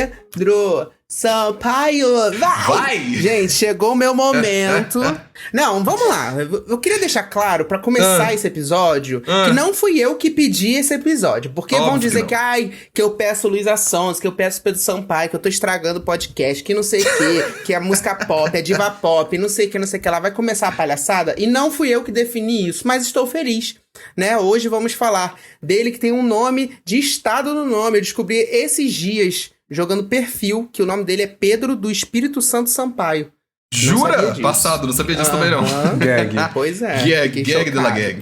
Pedro Sampaio, vai! Gente, chegou o meu momento. Não, vamos lá. Eu queria deixar claro, pra começar esse episódio, que não fui eu que pedi esse episódio. Porque Óbvio vão dizer que que eu peço Luísa Sons, que eu peço Pedro Sampaio, que eu tô estragando o podcast, que não sei o quê, que é música pop, é diva pop, não sei o que lá. Vai começar a palhaçada. E não fui eu que defini isso, mas estou feliz. Né? Hoje vamos falar dele que tem um nome de estado no nome. Eu descobri esses dias, jogando perfil, que o nome dele é Pedro do Espírito Santo Sampaio. Jura? Passado, não sabia disso também não. Gag. Pois é. Gag de la gag.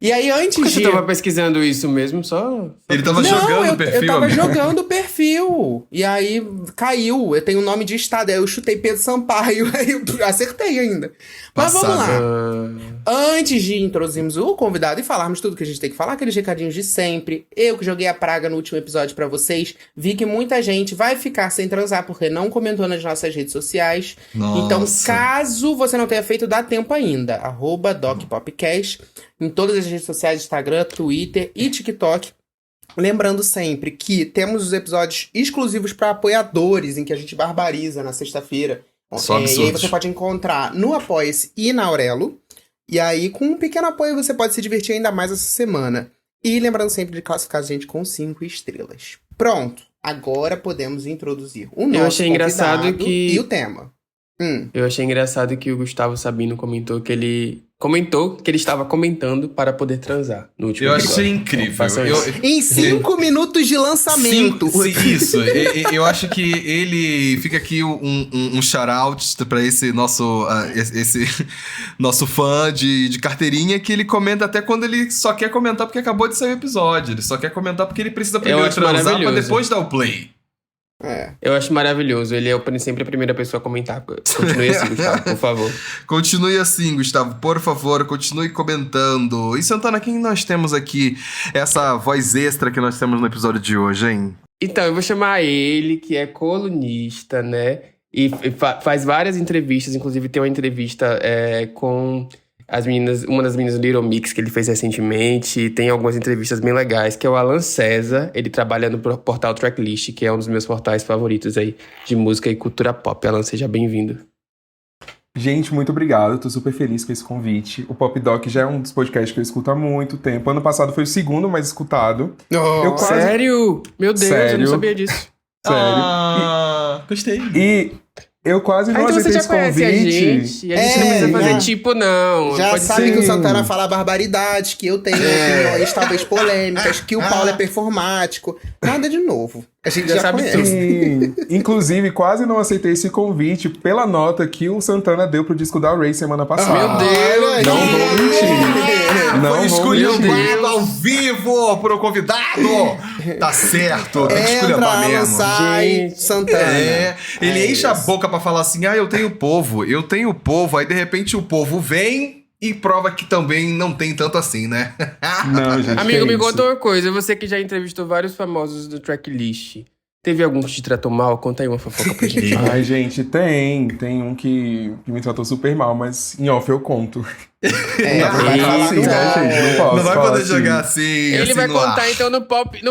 E aí, antes Por que de... você tava pesquisando isso mesmo? Só... Ele tava jogando o perfil, eu tava amigo. jogando o perfil. E aí, caiu. Eu tenho o nome de estado. Aí eu chutei Pedro Sampaio. Aí eu acertei ainda. Mas vamos lá. Antes de introduzirmos o convidado e falarmos tudo que a gente tem que falar, aqueles recadinhos de sempre. Eu que joguei a praga no último episódio pra vocês, vi que muita gente vai ficar sem transar porque não comentou nas nossas redes sociais. Nossa. Então, caso você não tenha feito, dá tempo ainda. @DocPopcast em todas as redes sociais, Instagram, Twitter e TikTok. Lembrando sempre que temos os episódios exclusivos para apoiadores, em que a gente barbariza na sexta-feira. Só E aí você pode encontrar no Apoia-se e na Aurelo. E aí, com um pequeno apoio, você pode se divertir ainda mais essa semana. E lembrando sempre de classificar a gente com 5 estrelas. Pronto. Agora podemos introduzir o nosso Eu achei engraçado convidado que... e o tema. Eu achei engraçado que o Gustavo Sabino comentou que ele estava comentando para poder transar no último Eu episódio. achei incrível. Em 5 minunos de lançamento. Isso. Eu acho que ele... Fica aqui um shout-out pra esse nosso fã de carteirinha, que ele comenta até quando ele só quer comentar porque acabou de sair o episódio. Ele só quer comentar porque ele precisa primeiro transar pra depois dar o play. Eu acho maravilhoso. Ele é sempre a primeira pessoa a comentar. Continue assim, Gustavo, por favor. Continue assim, Gustavo, por favor, continue comentando. E Santana, quem nós temos aqui? Essa voz extra que nós temos no episódio de hoje, hein? Então, eu vou chamar ele, que é colunista, né? E faz várias entrevistas. Inclusive, tem uma entrevista com uma das meninas do Little Mix que ele fez recentemente. Tem algumas entrevistas bem legais, que é o Alan César. Ele trabalha no portal Tracklist, que é um dos meus portais favoritos aí de música e cultura pop. Alan, seja bem-vindo. Gente, muito obrigado. Tô super feliz com esse convite. O Pop Doc já é um dos podcasts que eu escuto há muito tempo. Ano passado foi o segundo mais escutado. Sério? Meu Deus, eu não sabia disso. Sério. Gostei. E eu quase não então aceitei você já esse conhece convite. a gente. A gente não precisa fazer tipo, não. Já Pode sabe ser. que o Santana fala barbaridades, que eu tenho opiniões talvez polêmicas, que o Paulo é performático. Nada de novo. A gente já sabe conhece. tudo. Sim. Inclusive, quase não aceitei esse convite pela nota que o Santana deu pro disco da Ray semana passada. Meu Deus! Não vou mentir. Não Foi vou mentir. esculhambado ao vivo pro convidado! Tá certo, tem que esculhambar Entra, mesmo. sai, Gente. Santana. Ele enche a boca pra falar assim, eu tenho povo, aí de repente o povo vem e prova que também não tem tanto assim, né? Não, gente. Amigo, que me isso. conta uma coisa. Você que já entrevistou vários famosos do Tracklist. Teve algum que te tratou mal? Conta aí uma fofoca pra gente. Ai, gente, tem um que me tratou super mal, mas em off eu conto. Vai Assim, falar né, gente? Não posso Não vai falar poder assim. jogar assim. Ele assim vai no ar. contar então no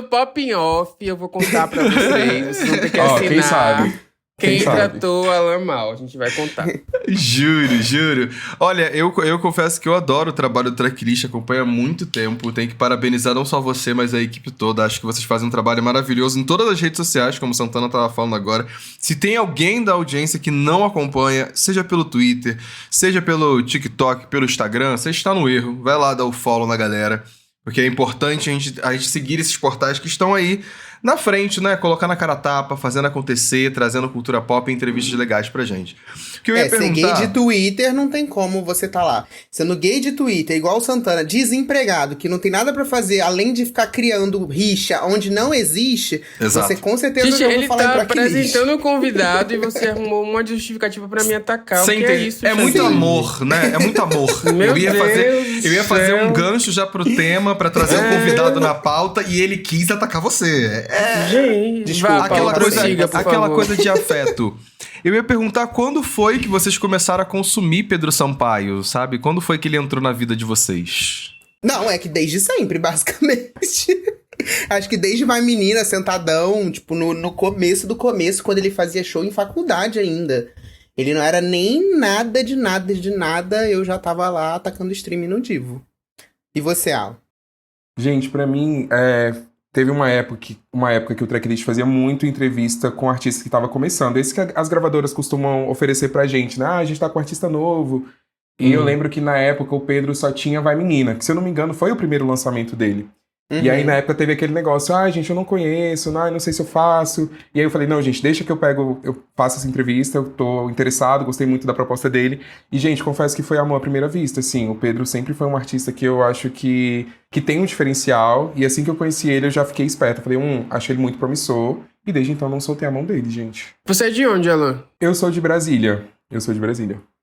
pop in off. Eu vou contar pra vocês. Vocês vão ter que Ó, assinar. quem sabe? Quem sabe? tratou Alan mal. A gente vai contar. Juro. Olha, eu confesso que eu adoro o trabalho do Tracklist, acompanho há muito tempo. Tenho que parabenizar não só você, mas a equipe toda. Acho que vocês fazem um trabalho maravilhoso em todas as redes sociais, como o Santana tava falando agora. Se tem alguém da audiência que não acompanha, seja pelo Twitter, seja pelo TikTok, pelo Instagram, você está no erro. Vai lá dar o follow na galera. Porque é importante a gente seguir esses portais que estão aí na frente, né? Colocar na cara a tapa, fazendo acontecer, trazendo cultura pop e entrevistas legais pra gente. O que eu ia ser perguntar... gay de Twitter não tem como você tá lá. Sendo gay de Twitter, igual o Santana, desempregado, que não tem nada pra fazer além de ficar criando rixa onde não existe, Exato. você com certeza Gente, já ouviu ele falar em tá Tracklist. apresentando o convidado e você arrumou uma justificativa pra me atacar. O que é isso, É muito gente? amor, né? É muito amor. Meu eu ia Deus fazer do céu. um gancho já pro tema, pra trazer o convidado na pauta, e ele quis atacar você. Gente, Desculpa, vá, Paulo, prossiga, por aquela favor. coisa de afeto. Eu ia perguntar quando foi que vocês começaram a consumir Pedro Sampaio, sabe? Quando foi que ele entrou na vida de vocês? Não, é que desde sempre, basicamente. Acho que desde Vai Menina, sentadão, tipo, no começo do começo, quando ele fazia show em faculdade ainda. Ele não era nem nada de nada de nada, eu já tava lá atacando stream no Divo. E você, Alan? Gente, pra mim, teve uma época que o Tracklist fazia muito entrevista com artistas que estavam começando. Esse que as gravadoras costumam oferecer pra gente, né? A gente tá com um artista novo. E eu lembro que na época o Pedro só tinha Vai Menina, que se eu não me engano foi o primeiro lançamento dele. E aí na época teve aquele negócio, gente, eu não conheço, não sei se eu faço. E aí eu falei, não, gente, deixa que eu faço essa entrevista, eu tô interessado, gostei muito da proposta dele. E, gente, confesso que foi amor à primeira vista, assim. O Pedro sempre foi um artista que eu acho que tem um diferencial. E assim que eu conheci ele, eu já fiquei esperto. Eu falei, achei ele muito promissor. E desde então não soltei a mão dele, gente. Você é de onde, Alan? Eu sou de Brasília.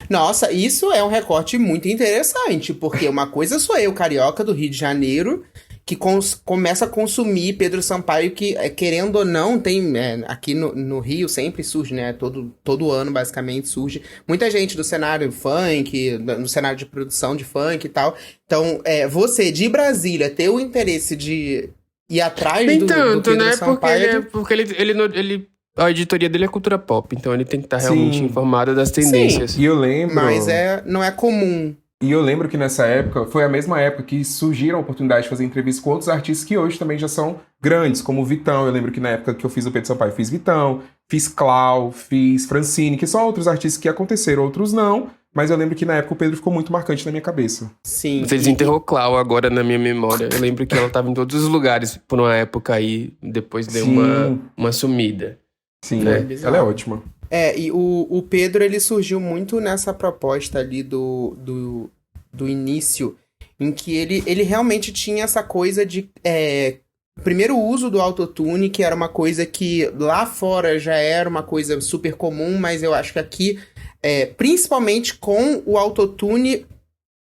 Nossa, isso é um recorte muito interessante, porque uma coisa sou eu, carioca do Rio de Janeiro, que começa a consumir Pedro Sampaio, que, querendo ou não, tem aqui no Rio sempre surge, né? Todo ano, basicamente, surge muita gente do cenário funk, no cenário de produção de funk e tal. Então, você de Brasília ter o interesse de ir atrás do Pedro né? Sampaio... Porque ele a editoria dele é cultura pop, então ele tem que estar realmente informado das tendências. Sim, e eu lembro... Mas não é comum. E eu lembro que nessa época, foi a mesma época que surgiram a oportunidade de fazer entrevistas com outros artistas que hoje também já são grandes, como o Vitão. Eu lembro que na época que eu fiz o Pedro Sampaio, fiz Vitão, fiz Clau, fiz Francine, que são outros artistas que aconteceram, outros não. Mas eu lembro que na época o Pedro ficou muito marcante na minha cabeça. Sim. Você desenterrou Clau agora na minha memória. Eu lembro que ela tava em todos os lugares por uma época aí, depois deu uma sumida. Sim, né? Ela é ótima. E o Pedro, ele surgiu muito nessa proposta ali do início, em que ele realmente tinha essa coisa de... primeiro uso do autotune, que era uma coisa que lá fora já era uma coisa super comum, mas eu acho que aqui, principalmente com o autotune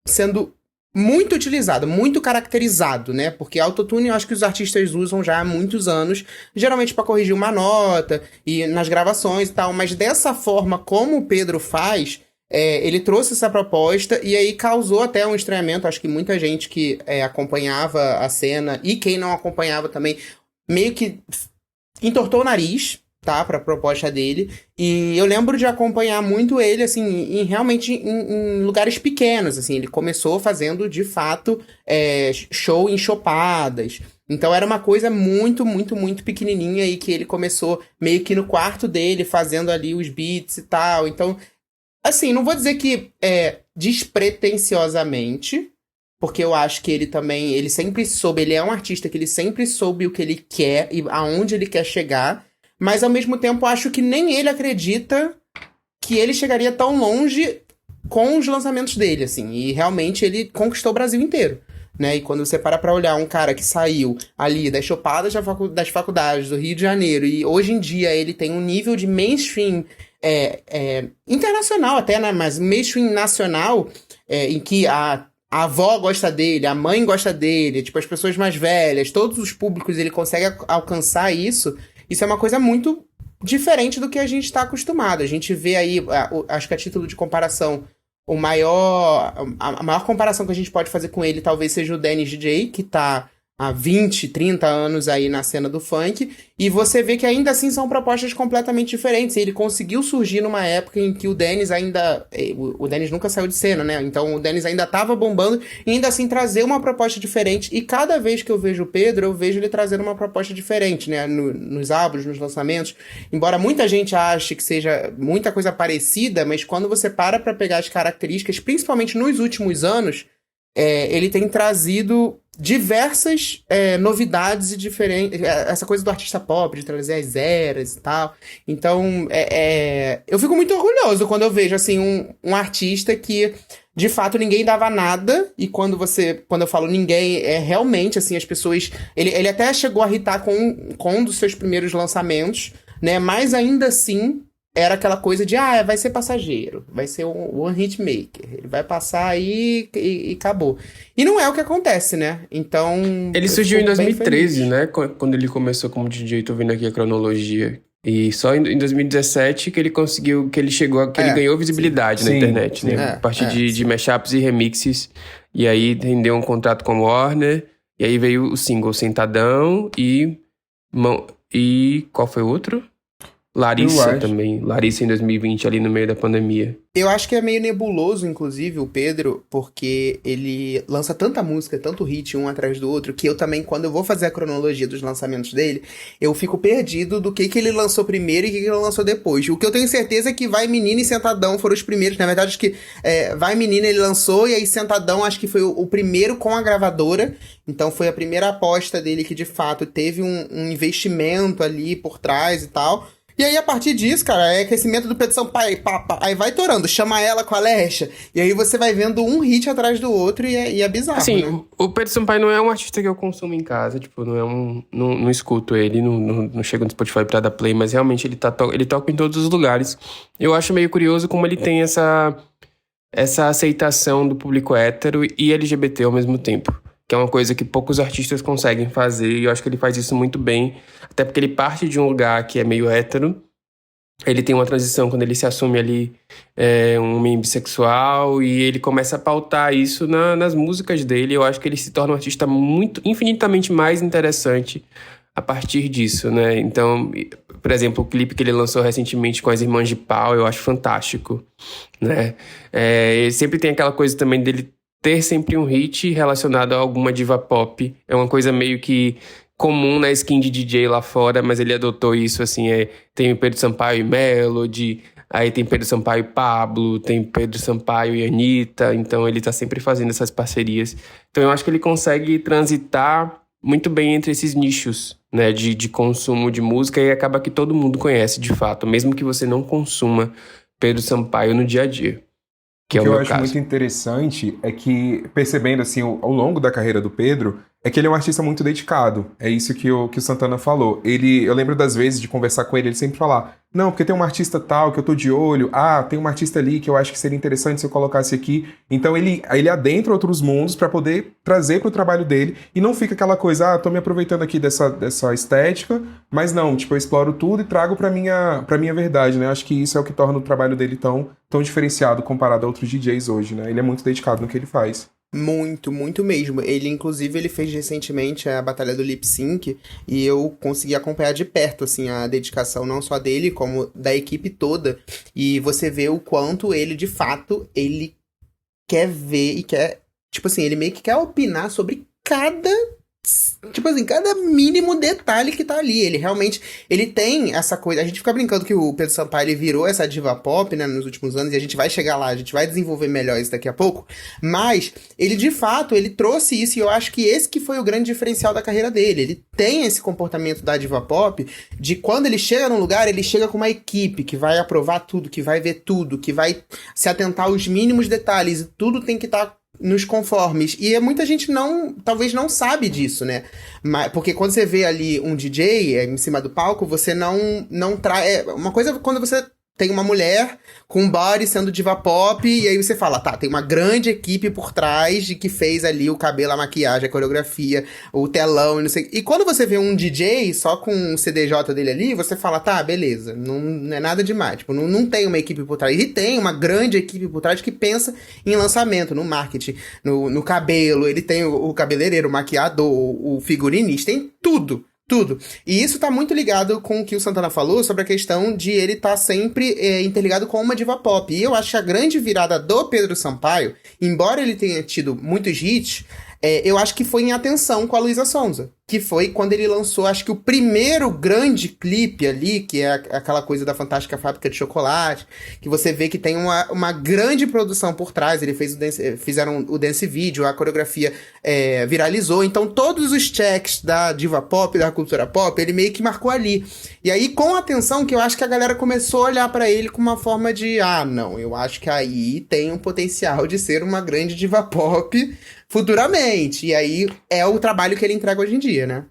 sendo muito utilizado, muito caracterizado, né? Porque autotune eu acho que os artistas usam já há muitos anos, geralmente para corrigir uma nota e nas gravações e tal, mas dessa forma como o Pedro faz, ele trouxe essa proposta e aí causou até um estranhamento. Acho que muita gente que acompanhava a cena e quem não acompanhava também meio que entortou o nariz, tá, pra proposta dele. E eu lembro de acompanhar muito ele, assim, realmente em lugares pequenos, assim. Ele começou fazendo, de fato, show em chopadas. Então era uma coisa muito, muito, muito pequenininha e que ele começou meio que no quarto dele, fazendo ali os beats e tal. Então, assim, não vou dizer que despretensiosamente, porque eu acho que ele sempre soube, ele é um artista que ele sempre soube o que ele quer e aonde ele quer chegar. Mas, ao mesmo tempo, acho que nem ele acredita que ele chegaria tão longe com os lançamentos dele, assim. E, realmente, ele conquistou o Brasil inteiro, né? E quando você para pra olhar um cara que saiu ali das chopadas das faculdades do Rio de Janeiro e, hoje em dia, ele tem um nível de mainstream internacional até, né? Mas mainstream nacional, em que a avó gosta dele, a mãe gosta dele, tipo, as pessoas mais velhas, todos os públicos, ele consegue alcançar isso. Isso é uma coisa muito diferente do que a gente está acostumado. A gente vê aí, acho que a título de comparação, a maior comparação que a gente pode fazer com ele talvez seja o Dennis DJ, que tá há 20, 30 anos aí na cena do funk, e você vê que ainda assim são propostas completamente diferentes. Ele conseguiu surgir numa época em que o Dennis ainda... O Dennis nunca saiu de cena, né? Então o Dennis ainda tava bombando, e ainda assim trazer uma proposta diferente. E cada vez que eu vejo o Pedro, eu vejo ele trazendo uma proposta diferente, né? Nos álbuns, nos lançamentos. Embora muita gente ache que seja muita coisa parecida, mas quando você para pra pegar as características, principalmente nos últimos anos, ele tem trazido diversas novidades e diferentes. Essa coisa do artista pop, de trazer as eras e tal. Então, eu fico muito orgulhoso quando eu vejo, assim, um artista que, de fato, ninguém dava nada. E quando eu falo ninguém, realmente, assim, as pessoas... Ele até chegou a hitar com um dos seus primeiros lançamentos, né? Mas ainda assim... era aquela coisa de, vai ser passageiro, vai ser um one hit maker, ele vai passar aí e acabou. E não é o que acontece, né? Então... Ele surgiu em 2013, né? Quando ele começou como DJ, tô vendo aqui a cronologia. E só em 2017 que ele conseguiu, que ele ganhou visibilidade na internet, né? A partir de mashups e remixes. E aí rendeu um contrato com o Warner. E aí veio o single Sentadão e qual foi o outro? Eu Larissa acho. também. Larissa em 2020, ali no meio da pandemia. Eu acho que é meio nebuloso, inclusive, o Pedro, porque ele lança tanta música, tanto hit um atrás do outro, que eu também, quando eu vou fazer a cronologia dos lançamentos dele, eu fico perdido do que ele lançou primeiro e o que ele lançou depois. O que eu tenho certeza é que Vai Menina e Sentadão foram os primeiros. Na verdade, acho que Vai Menina ele lançou, e aí Sentadão acho que foi o primeiro com a gravadora. Então foi a primeira aposta dele que, de fato, teve um investimento ali por trás e tal. E aí, a partir disso, cara, é crescimento do Pedro Sampaio, aí vai torando, chama ela com a Alexa, e aí você vai vendo um hit atrás do outro e é bizarro, Assim, né? o Pedro Sampaio não é um artista que eu consumo em casa, tipo, não é não escuto ele, não chego no Spotify pra dar play, mas realmente ele toca em todos os lugares. Eu acho meio curioso como ele tem essa aceitação do público hétero e LGBT ao mesmo tempo. Que é uma coisa que poucos artistas conseguem fazer, e eu acho que ele faz isso muito bem, até porque ele parte de um lugar que é meio hétero, ele tem uma transição quando ele se assume ali um homem bissexual, e ele começa a pautar isso nas músicas dele. Eu acho que ele se torna um artista infinitamente mais interessante a partir disso, né? Então, por exemplo, o clipe que ele lançou recentemente com as Irmãs de Pau, eu acho fantástico, né? Ele sempre tem aquela coisa também dele ter sempre um hit relacionado a alguma diva pop. É uma coisa meio que comum na skin de DJ lá fora, mas ele adotou isso, assim, tem o Pedro Sampaio e Melody, aí tem Pedro Sampaio e Pablo, tem Pedro Sampaio e Anitta, então ele tá sempre fazendo essas parcerias. Então eu acho que ele consegue transitar muito bem entre esses nichos, né, de consumo de música, e acaba que todo mundo conhece, de fato, mesmo que você não consuma Pedro Sampaio no dia a dia. Que O é que o eu meu acho caso. muito interessante é que, percebendo assim, ao longo da carreira do Pedro, é que ele é um artista muito dedicado. É isso que o Santana falou. Eu lembro das vezes de conversar com ele sempre falar: não, porque tem um artista tal que eu tô de olho, tem um artista ali que eu acho que seria interessante se eu colocasse aqui. Então ele adentra outros mundos pra poder trazer pro trabalho dele, e não fica aquela coisa, tô me aproveitando aqui dessa estética, mas não, tipo, eu exploro tudo e trago pra minha verdade, né? Eu acho que isso é o que torna o trabalho dele tão diferenciado comparado a outros DJs hoje, né? Ele é muito dedicado no que ele faz. Muito, muito mesmo. Ele, inclusive, ele fez recentemente a Batalha do Lip Sync e eu consegui acompanhar de perto, assim, a dedicação não só dele, como da equipe toda. E você vê o quanto ele, de fato, ele quer ver e quer... Tipo assim, ele meio que quer opinar sobre cada... Tipo assim, cada mínimo detalhe que tá ali. Ele realmente... Ele tem essa coisa... A gente fica brincando que o Pedro Sampaio, ele virou essa diva pop, né, nos últimos anos, e a gente vai chegar lá, a gente vai desenvolver melhor isso daqui a pouco. Mas, ele, de fato, ele trouxe isso, e eu acho que esse que foi o grande diferencial da carreira dele. Ele tem esse comportamento da diva pop, de quando ele chega num lugar, ele chega com uma equipe que vai aprovar tudo, que vai ver tudo, que vai se atentar aos mínimos detalhes, e tudo tem que estar nos conformes. E muita gente talvez não sabe disso, né? Porque quando você vê ali um DJ em cima do palco, você não traz... uma coisa quando você tem uma mulher com um body sendo diva pop, e aí você fala, tá, tem uma grande equipe por trás de que fez ali o cabelo, a maquiagem, a coreografia, o telão e não sei. E quando você vê um DJ só com o CDJ dele ali, você fala, tá, beleza, não é nada demais. Tipo, não tem uma equipe por trás. E tem uma grande equipe por trás que pensa em lançamento, no marketing, no cabelo. Ele tem o cabeleireiro, o maquiador, o figurinista, tem tudo. Tudo. E isso tá muito ligado com o que o Santana falou sobre a questão de ele estar sempre interligado com uma diva pop. E eu acho que a grande virada do Pedro Sampaio, embora ele tenha tido muitos hits, eu acho que foi em Atenção com a Luísa Sonza. Que foi quando ele lançou, acho que o primeiro grande clipe ali, que é aquela coisa da Fantástica Fábrica de Chocolate, que você vê que tem uma grande produção por trás. Ele fizeram o dance video, a coreografia viralizou. Então todos os checks da diva pop, da cultura pop, ele meio que marcou ali. E aí, com Atenção, que eu acho que a galera começou a olhar pra ele com uma forma de, não, eu acho que aí tem um potencial de ser uma grande diva pop futuramente. E aí é o trabalho que ele entrega hoje em dia, né?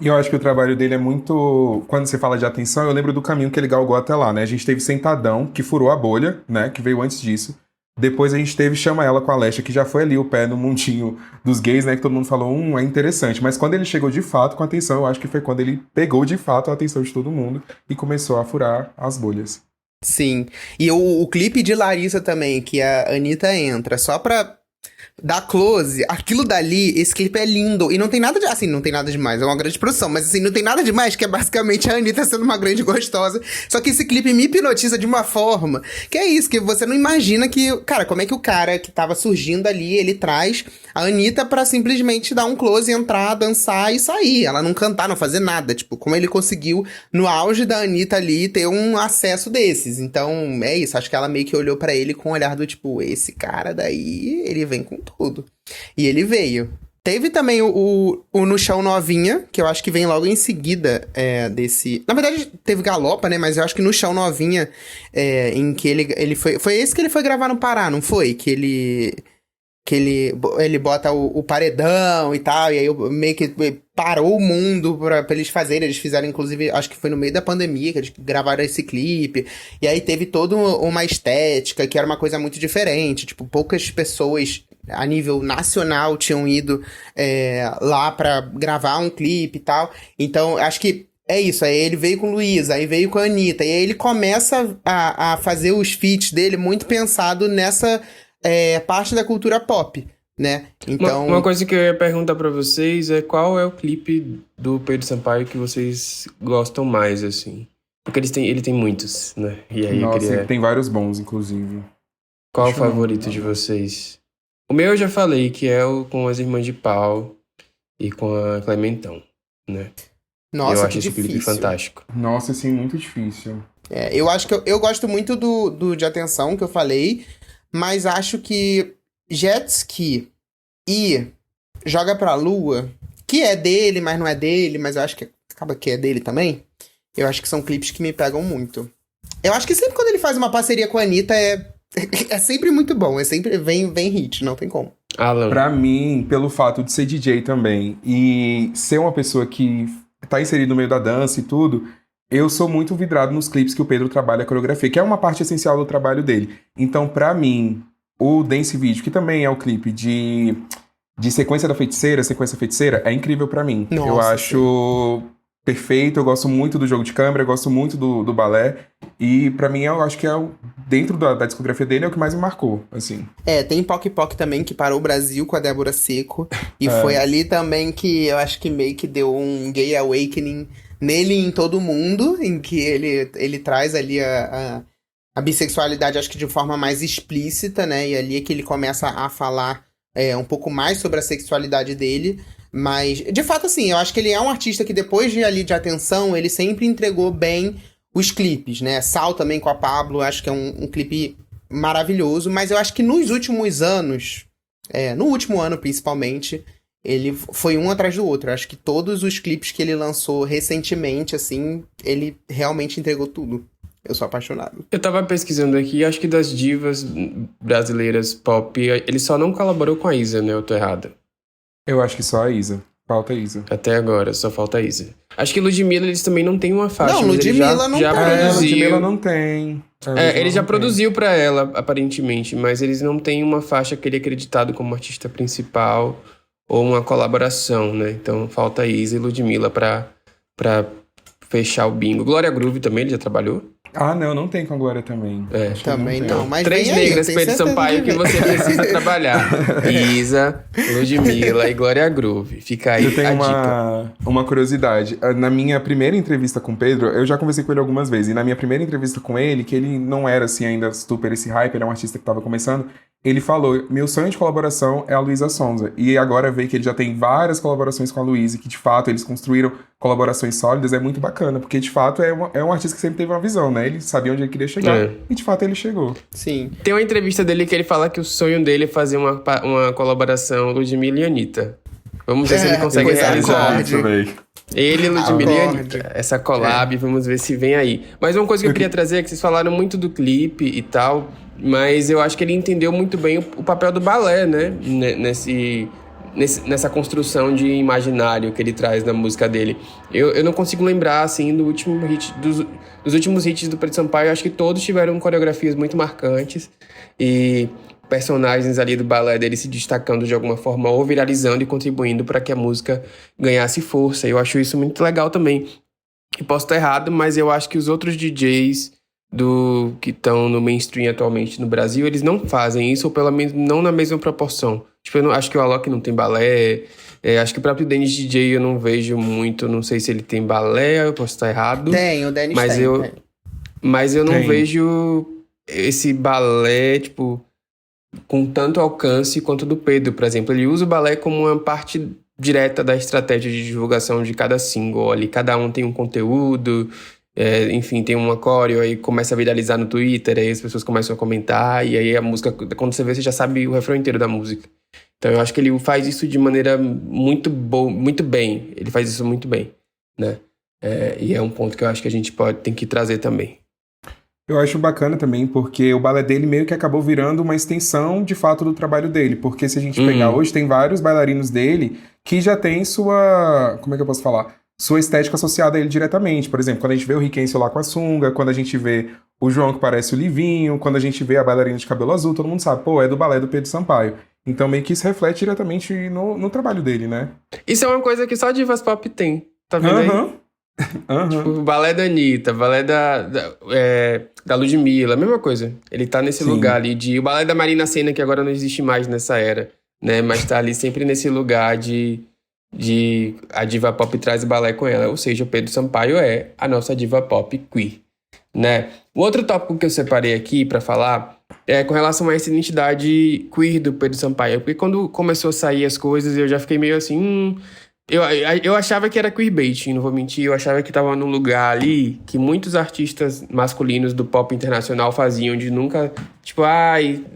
E eu acho que o trabalho dele é muito... Quando você fala de Atenção, eu lembro do caminho que ele galgou até lá, né? A gente teve Sentadão, que furou a bolha, né? Que veio antes disso. Depois a gente teve Chama Ela com a Alexa, que já foi ali o pé no mundinho dos gays, né? Que todo mundo falou, é interessante. Mas quando ele chegou de fato com a Atenção, eu acho que foi quando ele pegou de fato a atenção de todo mundo e começou a furar as bolhas. Sim. E o clipe de Larissa também, que a Anitta entra, só pra Da close, aquilo dali, esse clipe é lindo. E não tem nada de. Assim, não tem nada demais, é uma grande produção. Mas assim, não tem nada demais, que é basicamente a Anitta sendo uma grande gostosa. Só que esse clipe me hipnotiza de uma forma. Que é isso, que você não imagina que. Cara, como é que o cara que tava surgindo ali, ele traz a Anitta pra simplesmente dar um close, entrar, dançar e sair. Ela não cantar, não fazer nada. Tipo, como ele conseguiu, no auge da Anitta ali, ter um acesso desses. Então, é isso. Acho que ela meio que olhou pra ele com o olhar do tipo, esse cara daí, ele vem com tudo. E ele veio. Teve também o No Chão Novinha, que eu acho que vem logo em seguida desse... Na verdade, teve Galopa, né? Mas eu acho que No Chão Novinha, em que ele foi... Foi esse que ele foi gravar no Pará, não foi? Que ele bota o paredão e tal, e aí meio que parou o mundo pra eles fazerem. Eles fizeram, inclusive, acho que foi no meio da pandemia que eles gravaram esse clipe. E aí teve toda uma estética que era uma coisa muito diferente. Tipo, poucas pessoas a nível nacional tinham ido lá pra gravar um clipe e tal. Então, acho que é isso. Aí ele veio com Luísa, aí veio com a Anitta. E aí ele começa a fazer os feats dele muito pensado nessa parte da cultura pop, né? Então... Uma coisa que eu ia perguntar pra vocês é qual é o clipe do Pedro Sampaio que vocês gostam mais, assim? Porque ele tem muitos, né? E aí Nossa, tem vários bons, inclusive. Qual o favorito de vocês? O meu eu já falei, que é o com as Irmãs de Pau e com a Clementão, né? Nossa, eu acho que esse difícil. clipe fantástico. Nossa, assim, muito difícil. Eu acho que eu gosto muito do De Atenção, que eu falei, mas acho que Jet Ski e Joga Pra Lua, que é dele, mas não é dele, mas eu acho que acaba que é dele também, eu acho que são clipes que me pegam muito. Eu acho que sempre quando ele faz uma parceria com a Anitta é sempre muito bom, sempre vem hit, não tem como. Alan. Pra mim, pelo fato de ser DJ também e ser uma pessoa que tá inserido no meio da dança e tudo, eu sou muito vidrado nos clipes que o Pedro trabalha a coreografia, que é uma parte essencial do trabalho dele. Então, pra mim, o Dance Video, que também é o clipe de Sequência Feiticeira, é incrível pra mim. Nossa, eu acho perfeito, eu gosto muito do jogo de câmera, eu gosto muito do balé. E pra mim, eu acho que dentro da discografia dele, é o que mais me marcou, assim. Tem Poc Poc também, que parou o Brasil com a Débora Seco. E foi ali também que eu acho que meio que deu um gay awakening nele e em todo mundo, em que ele traz ali a bissexualidade, acho que de forma mais explícita, né? E ali é que ele começa a falar um pouco mais sobre a sexualidade dele. Mas, de fato, assim, eu acho que ele é um artista que depois de Atenção, ele sempre entregou bem os clipes, né? Sal também com a Pablo, acho que é um clipe maravilhoso. Mas eu acho que nos últimos anos, no último ano principalmente, ele foi um atrás do outro. Eu acho que todos os clipes que ele lançou recentemente, assim, ele realmente entregou tudo. Eu sou apaixonado. Eu tava pesquisando aqui, acho que das divas brasileiras pop, ele só não colaborou com a Isa, né? Eu tô errado. Eu acho que só a Isa. Falta a Isa. Até agora, só falta a Isa. Acho que Ludmilla, eles também não tem uma faixa. Não, mas Ludmilla não já tem. produziu. Ludmilla não tem. Ele já produziu pra ela, aparentemente, mas eles não têm uma faixa que ele é acreditado como artista principal ou uma colaboração, né? Então falta a Isa e Ludmilla pra fechar o bingo. Glória Groove também, ele já trabalhou? Ah, não tem com a Glória também. Acho também não, mas 3 vem aí, negras, Pedro Sampaio, que você precisa trabalhar. Isa, Ludmilla e Glória Groove. Fica aí eu tenho a dica. uma curiosidade. Na minha primeira entrevista com o Pedro, eu já conversei com ele algumas vezes, e na minha primeira entrevista com ele, que ele não era assim ainda super esse hype, ele é um artista que estava começando, ele falou, meu sonho de colaboração é a Luísa Sonza. E agora ver que ele já tem várias colaborações com a Luísa, que de fato eles construíram colaborações sólidas, é muito bacana, porque de fato é um artista que sempre teve uma visão, né? Ele sabia onde ele queria chegar, e de fato ele chegou. Sim. Tem uma entrevista dele que ele fala que o sonho dele é fazer uma colaboração Ludmilla e Anitta. Vamos ver se ele consegue realizar. Ele, Ludmilla e Anitta. Essa collab, vamos ver se vem aí. Mas uma coisa que eu queria trazer é que vocês falaram muito do clipe e tal, mas eu acho que ele entendeu muito bem o papel do balé, né? Nessa construção de imaginário que ele traz na música dele. Eu não consigo lembrar, assim, do último hit, dos últimos hits do Pedro Sampaio. Eu acho que todos tiveram coreografias muito marcantes e personagens ali do balé dele se destacando de alguma forma ou viralizando e contribuindo para que a música ganhasse força. Eu acho isso muito legal também. E posso estar errado, mas eu acho que os outros DJs do que estão no mainstream atualmente no Brasil, eles não fazem isso, ou pelo menos não na mesma proporção. Tipo, acho que o Alok não tem balé, acho que o próprio Dennis DJ eu não vejo muito, não sei se ele tem balé, eu posso estar errado. Tem, o Dennis mas tem. Mas eu não Tem. vejo esse balé, tipo, com tanto alcance quanto do Pedro, por exemplo. Ele usa o balé como uma parte direta da estratégia de divulgação de cada single ali. Cada um tem um conteúdo, enfim, tem uma coreo, aí começa a viralizar no Twitter, aí as pessoas começam a comentar, e aí a música, quando você vê, você já sabe o refrão inteiro da música. Então eu acho que ele faz isso de maneira muito boa, muito bem. Ele faz isso muito bem, né? E é um ponto que eu acho que a gente tem que trazer também. Eu acho bacana também, porque o balé dele meio que acabou virando uma extensão, de fato, do trabalho dele. Porque se a gente pegar hoje, tem vários bailarinos dele que já tem sua... Como é que eu posso falar? Sua estética associada a ele diretamente. Por exemplo, quando a gente vê o Riquense lá com a sunga, quando a gente vê o João que parece o Livinho, quando a gente vê a bailarina de cabelo azul, todo mundo sabe, pô, é do balé do Pedro Sampaio. Então meio que isso reflete diretamente no trabalho dele, né? Isso é uma coisa que só divas pop tem, tá vendo aí? Tipo, o balé da Anitta, balé da Ludmilla, a mesma coisa. Ele tá nesse Sim. lugar ali o balé da Marina Sena, que agora não existe mais nessa era, né? Mas tá ali sempre nesse lugar de a diva pop traz o balé com ela. Ou seja, o Pedro Sampaio é a nossa diva pop queer, né? O outro tópico que eu separei aqui pra falar é com relação a essa identidade queer do Pedro Sampaio. Porque quando começou a sair as coisas, eu já fiquei meio assim... Eu achava que era queerbaiting, não vou mentir. Eu achava que tava num lugar ali que muitos artistas masculinos do pop internacional faziam, de nunca, tipo,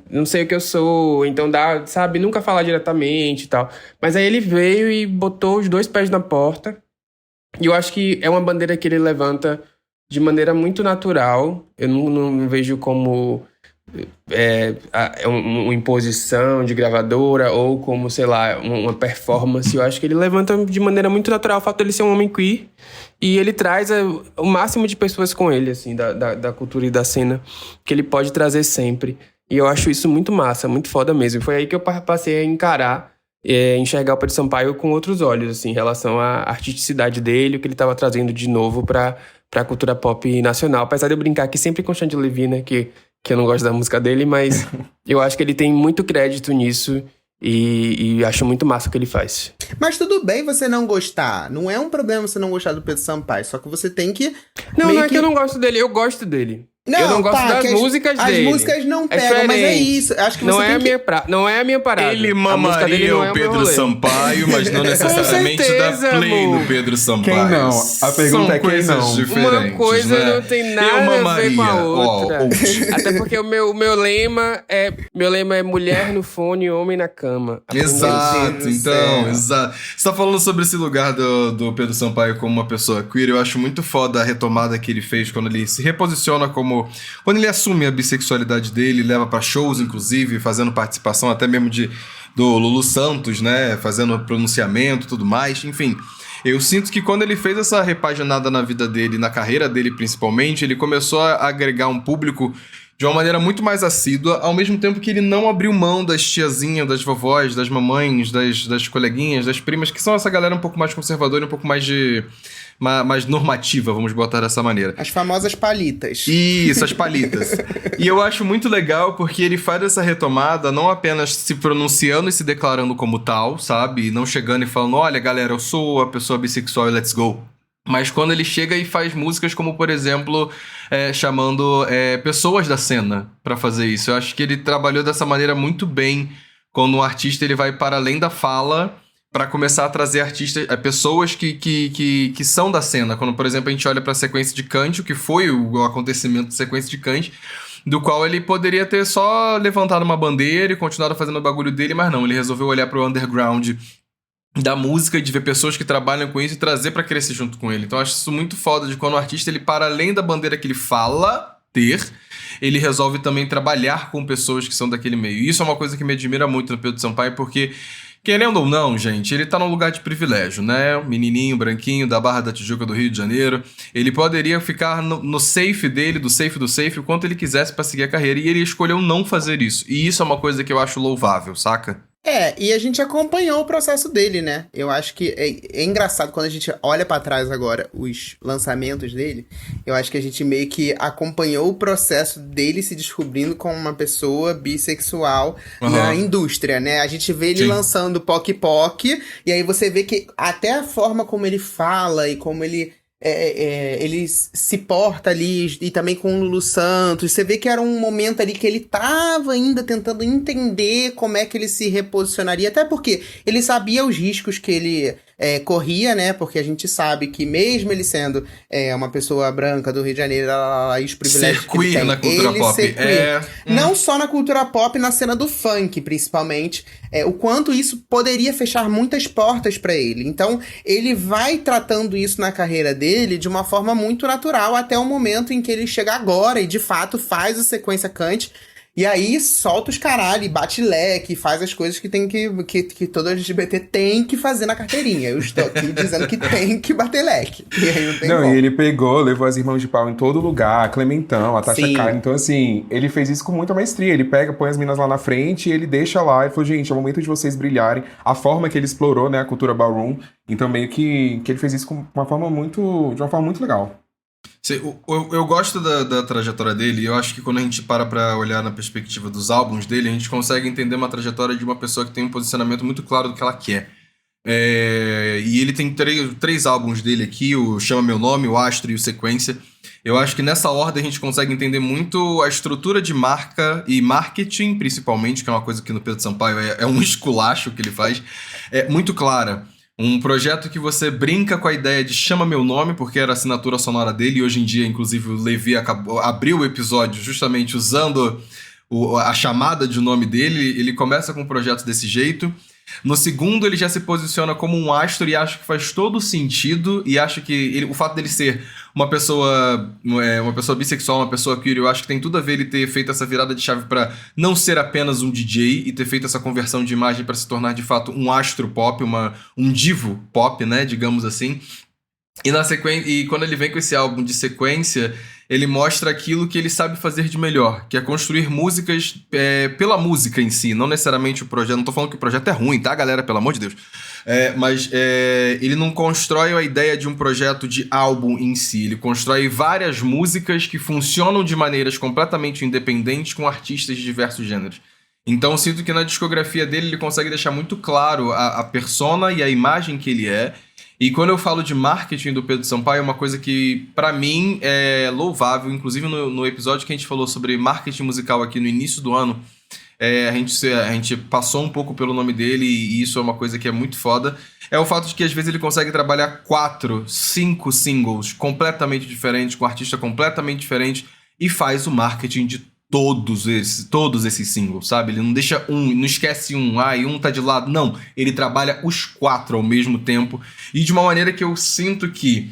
não sei o que eu sou, então sabe, nunca falar diretamente e tal. Mas aí ele veio e botou os 2 pés na porta. E eu acho que é uma bandeira que ele levanta de maneira muito natural. Eu não vejo como uma imposição de gravadora ou como, sei lá, uma performance. Eu acho que ele levanta de maneira muito natural o fato dele ser um homem queer e ele traz o máximo de pessoas com ele, assim, da cultura e da cena que ele pode trazer sempre. E eu acho isso muito massa, muito foda mesmo. Foi aí que eu passei a enxergar o Pedro Sampaio com outros olhos, assim, em relação à artisticidade dele, o que ele estava trazendo de novo para a cultura pop nacional. Apesar de eu brincar aqui sempre com Xande Levi, né, que eu não gosto da música dele, mas eu acho que ele tem muito crédito nisso e acho muito massa o que ele faz. Mas tudo bem você não gostar. Não é um problema você não gostar do Pedro Sampaio. Só que você tem que... Não é que eu não gosto dele, eu gosto dele. Eu não gosto das músicas dele. As músicas não pegam, mas é isso. Acho que não você é tem não é a minha parada. Ele mamaria o Pedro Sampaio, mas não necessariamente certeza, dá play amor. no Pedro Sampaio. Quem não? A pergunta São é quem coisas não. diferentes, Uma coisa né? não tem Eu nada a ver mamaria. com a outra. Ó, Até porque o meu lema é mulher no fone, homem na cama. Exato, do então, céu. exato. Você tá falando sobre esse lugar do Pedro Sampaio como uma pessoa queer. Eu acho muito foda a retomada que ele fez quando ele se reposiciona como... Quando ele assume a bissexualidade dele, leva pra shows, inclusive, fazendo participação até mesmo do Lulu Santos, né? Fazendo pronunciamento e tudo mais, enfim... Eu sinto que quando ele fez essa repaginada na vida dele, na carreira dele principalmente, ele começou a agregar um público de uma maneira muito mais assídua, ao mesmo tempo que ele não abriu mão das tiazinhas, das vovós, das mamães, das coleguinhas, das primas, que são essa galera um pouco mais conservadora, um pouco mais mais normativa, vamos botar dessa maneira. As famosas palitas. Isso, as palitas. E eu acho muito legal porque ele faz essa retomada não apenas se pronunciando e se declarando como tal, sabe? Não chegando e falando, olha, galera, eu sou a pessoa bissexual e let's go. Mas quando ele chega e faz músicas como, por exemplo, chamando pessoas da cena pra fazer isso. Eu acho que ele trabalhou dessa maneira muito bem quando um artista ele vai para além da fala para começar a trazer artistas, pessoas que são da cena. Quando, por exemplo, a gente olha para a sequência de Cândido, que foi o acontecimento de sequência de Cândido, do qual ele poderia ter só levantado uma bandeira e continuado fazendo o bagulho dele, mas não, ele resolveu olhar para o underground da música e de ver pessoas que trabalham com isso e trazer para crescer junto com ele. Então eu acho isso muito foda de quando o artista, ele para além da bandeira que ele fala ter, ele resolve também trabalhar com pessoas que são daquele meio. E isso é uma coisa que me admira muito no Pedro Sampaio, porque querendo ou não, gente, ele tá num lugar de privilégio, né? Menininho, branquinho, da Barra da Tijuca do Rio de Janeiro. Ele poderia ficar no safe dele, do safe, o quanto ele quisesse pra seguir a carreira. E ele escolheu não fazer isso. E isso é uma coisa que eu acho louvável, saca? E a gente acompanhou o processo dele, né? Eu acho que é engraçado quando a gente olha pra trás agora os lançamentos dele. Eu acho que a gente meio que acompanhou o processo dele se descobrindo como uma pessoa bissexual na indústria, né? A gente vê ele lançando Poc Poc, e aí você vê que até a forma como ele fala e como ele se porta ali, e também com o Lulu Santos, você vê que era um momento ali que ele tava ainda tentando entender como é que ele se reposicionaria, até porque ele sabia os riscos que ele corria, né, porque a gente sabe que mesmo ele sendo uma pessoa branca do Rio de Janeiro, e os privilégios ser que ele queer tem, na cultura pop. ser queer, não só na cultura pop, na cena do funk, principalmente, o quanto isso poderia fechar muitas portas pra ele. Então, ele vai tratando isso na carreira dele de uma forma muito natural, até o momento em que ele chega agora e, de fato, faz o Sequência Kant. E aí, solta os caralho, bate leque, faz as coisas que tem que todo LGBT tem que fazer na carteirinha. Eu estou aqui dizendo que tem que bater leque. E aí não tem como. E ele pegou, levou as Irmãos de Pau em todo lugar, a Clementão, a Tasha Karen. Então, assim, ele fez isso com muita maestria. Ele pega, põe as minas lá na frente e ele deixa lá. E falou, gente, é o momento de vocês brilharem. A forma que ele explorou, né, a cultura ballroom. Então, meio que ele fez isso de uma forma muito legal. Eu gosto da trajetória dele, e eu acho que quando a gente pra olhar na perspectiva dos álbuns dele, a gente consegue entender uma trajetória de uma pessoa que tem um posicionamento muito claro do que ela quer. E ele tem três álbuns dele aqui, o Chama Meu Nome, o Astro e o Sequência. Eu acho que nessa ordem a gente consegue entender muito a estrutura de marca e marketing, principalmente, que é uma coisa que no Pedro Sampaio é um esculacho que ele faz, muito clara. Um projeto que você brinca com a ideia de Chama Meu Nome, porque era a assinatura sonora dele, e hoje em dia, inclusive, o Levi abriu o episódio justamente usando a chamada de nome dele. Ele começa com um projeto desse jeito. No segundo, ele já se posiciona como um astro, e acho que faz todo sentido, e acho que o fato dele ser uma pessoa bissexual, uma pessoa queer, eu acho que tem tudo a ver ele ter feito essa virada de chave para não ser apenas um DJ e ter feito essa conversão de imagem para se tornar de fato um astro pop, um divo pop, né, digamos assim. E na sequência, e quando ele vem com esse álbum de Sequência, ele mostra aquilo que ele sabe fazer de melhor, que é construir músicas pela música em si, não necessariamente o projeto. Não tô falando que o projeto é ruim, tá, galera? Pelo amor de Deus. Mas ele não constrói a ideia de um projeto de álbum em si. Ele constrói várias músicas que funcionam de maneiras completamente independentes com artistas de diversos gêneros. Então eu sinto que na discografia dele ele consegue deixar muito claro a persona e a imagem que ele é. E quando eu falo de marketing do Pedro Sampaio, é uma coisa que, pra mim, é louvável. Inclusive, no episódio que a gente falou sobre marketing musical aqui no início do ano, a gente passou um pouco pelo nome dele, e isso é uma coisa que é muito foda. É o fato de que, às vezes, ele consegue trabalhar 4, 5 singles completamente diferentes, com artista completamente diferente, e faz o marketing de todos esses singles, sabe? Ele não deixa não esquece e um tá de lado. Não, ele trabalha os 4 ao mesmo tempo, e de uma maneira que eu sinto que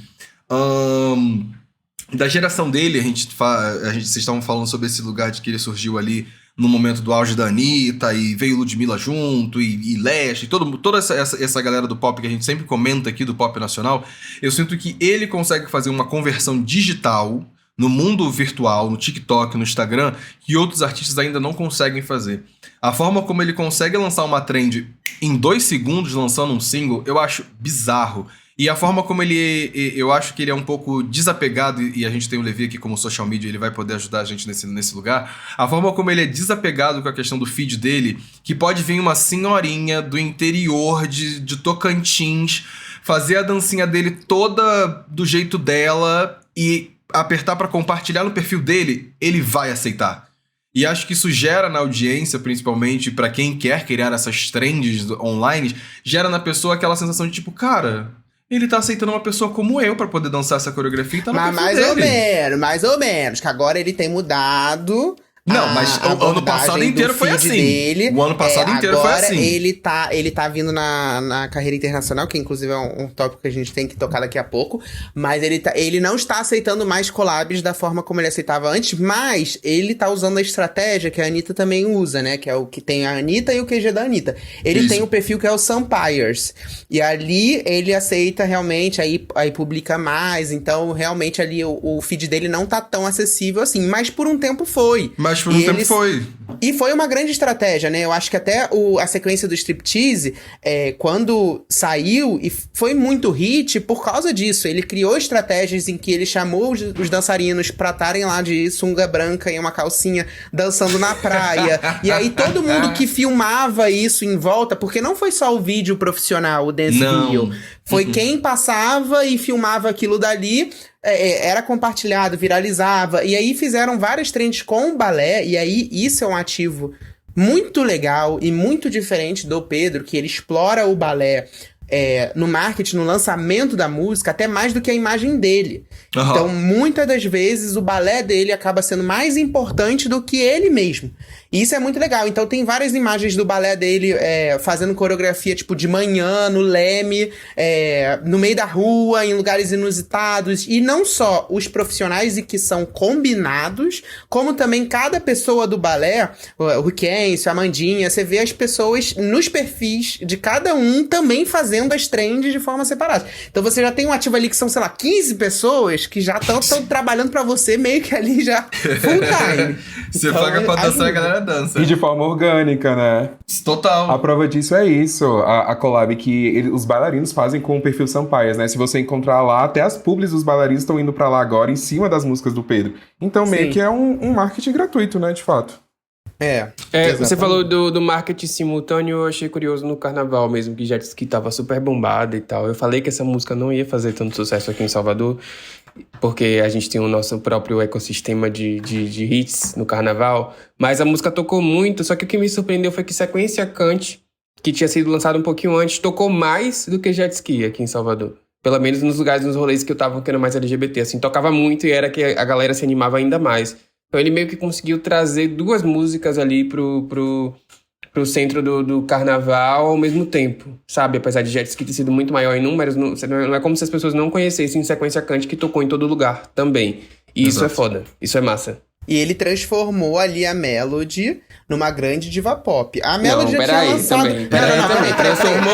da geração dele, vocês estavam falando sobre esse lugar de que ele surgiu ali no momento do auge da Anitta, e veio Ludmilla junto, e Leste, toda essa galera do pop que a gente sempre comenta aqui, do pop nacional. Eu sinto que ele consegue fazer uma conversão digital no mundo virtual, no TikTok, no Instagram, que outros artistas ainda não conseguem fazer. A forma como ele consegue lançar uma trend em 2 segundos, lançando um single, eu acho bizarro. E a forma como eu acho que ele é um pouco desapegado, e a gente tem o Levi aqui como social media, ele vai poder ajudar a gente nesse lugar. A forma como ele é desapegado com a questão do feed dele, que pode vir uma senhorinha do interior de Tocantins, fazer a dancinha dele toda do jeito dela e apertar pra compartilhar no perfil dele, ele vai aceitar. E acho que isso gera na audiência, principalmente pra quem quer criar essas trends online, gera na pessoa aquela sensação de tipo, cara, ele tá aceitando uma pessoa como eu pra poder dançar essa coreografia e tá no perfil dele. Mais ou menos, que agora ele tem mudado. Não, mas o ano passado inteiro foi assim. Dele. O ano passado inteiro foi assim. Agora ele tá vindo na carreira internacional, que inclusive é um tópico que a gente tem que tocar daqui a pouco. Mas ele não está aceitando mais collabs da forma como ele aceitava antes, mas ele tá usando a estratégia que a Anitta também usa, né? Que é o que tem a Anitta e o QG da Anitta. Ele tem o perfil que é o Sampires. E ali ele aceita realmente, aí publica mais. Então, realmente ali o feed dele não tá tão acessível assim. Mas por um tempo foi. Mas por um tempo foi. E foi uma grande estratégia, né? Eu acho que até a sequência do Striptease, quando saiu, e foi muito hit por causa disso. Ele criou estratégias em que ele chamou os dançarinos pra estarem lá de sunga branca e uma calcinha dançando na praia. E aí todo mundo que filmava isso em volta, porque não foi só o vídeo profissional, o Dance Video. Foi quem passava e filmava aquilo dali, era compartilhado, viralizava. E aí fizeram várias trends com o balé, e aí isso é um ativo muito legal e muito diferente do Pedro, que ele explora o balé no marketing, no lançamento da música, até mais do que a imagem dele. Então, muitas das vezes, o balé dele acaba sendo mais importante do que ele mesmo. E isso é muito legal. Então, tem várias imagens do balé dele fazendo coreografia, tipo, de manhã, no Leme, no meio da rua, em lugares inusitados. E não só os profissionais e que são combinados, como também cada pessoa do balé, o Riquencio, a Amandinha, você vê as pessoas nos perfis de cada um também fazendo as trends de forma separada. Então, você já tem um ativo ali que são, sei lá, 15 pessoas que já estão trabalhando pra você meio que ali já full time. Você Então, paga pra dançar, a galera dança. E de forma orgânica, né? Total. A prova disso é isso, a collab que os bailarinos fazem com o perfil Sampaias, né? Se você encontrar lá, até as publis dos bailarinos estão indo pra lá agora, em cima das músicas do Pedro. Então, meio Sim. que é um marketing gratuito, né? De fato. Você falou do marketing simultâneo, eu achei curioso no carnaval mesmo, que já disse que tava super bombada e tal. Eu falei que essa música não ia fazer tanto sucesso aqui em Salvador, porque a gente tem o nosso próprio ecossistema de hits no carnaval, mas a música tocou muito, só que o que me surpreendeu foi que Sequência Cante, que tinha sido lançado um pouquinho antes, tocou mais do que Jet Ski aqui em Salvador. Pelo menos nos lugares, nos rolês que eu tava, que era mais LGBT, assim, tocava muito e era que a galera se animava ainda mais. Então ele meio que conseguiu trazer duas músicas ali pro centro do carnaval ao mesmo tempo, sabe? Apesar de Jet Ski ter sido muito maior em números, não é como se as pessoas não conhecessem Sequência Cante, que tocou em todo lugar também. E isso é foda, isso é massa. E ele transformou ali a Melody numa grande diva pop. A Melody já tinha peraí, lançado... também. Peraí. Transformou?